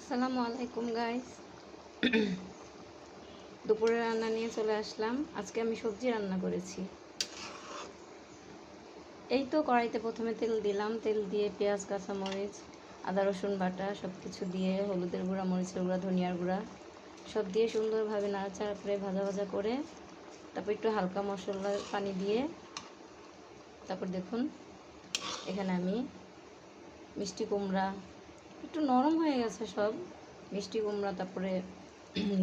আসসালামু আলাইকুম গাইস। দুপুরে রান্না নিয়ে চলে আসলাম। আজকে আমি সবজি রান্না করেছি। এই তো কড়াইতে প্রথমে তেল দিলাম, তেল দিয়ে পেঁয়াজ, কাঁচামরিচ, আদা রসুন বাটা সব কিছু দিয়ে হলুদের গুঁড়া, মরিচের গুঁড়া, ধনিয়ার গুঁড়া সব দিয়ে সুন্দরভাবে নাড়াচাড়া করে ভাজা ভাজা করে তারপর একটু হালকা মশলার পানি দিয়ে তারপর দেখুন এখানে আমি মিষ্টি কুমড়া, একটু নরম হয়ে গেছে সব, মিষ্টি কুমড়া, তারপরে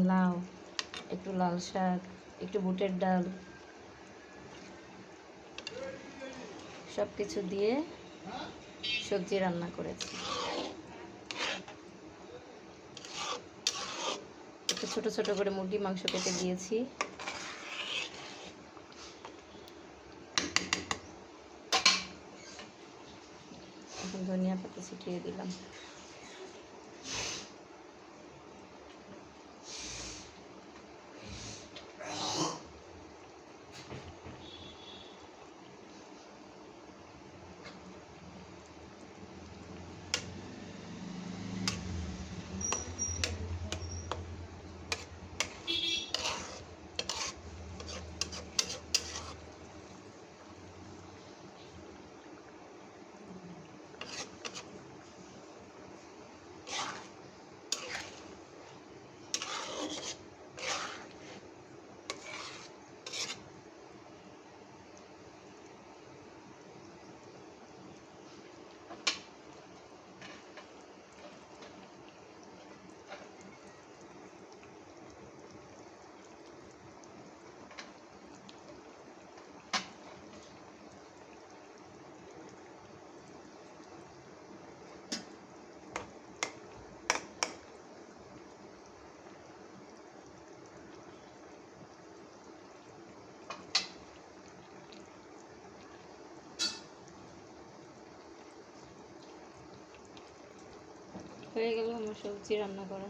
লাউ, একটু লাল শাক, একটু বুটের ডাল সব কিছু দিয়ে সবজি রান্না করেছি। একটু ছোট ছোট করে মুরগি মাংস কেটে দিয়েছি। এখন ধনিয়া পাতা ছিটিয়ে দিলাম। হয়ে গেল আমার সবজি রান্না করা।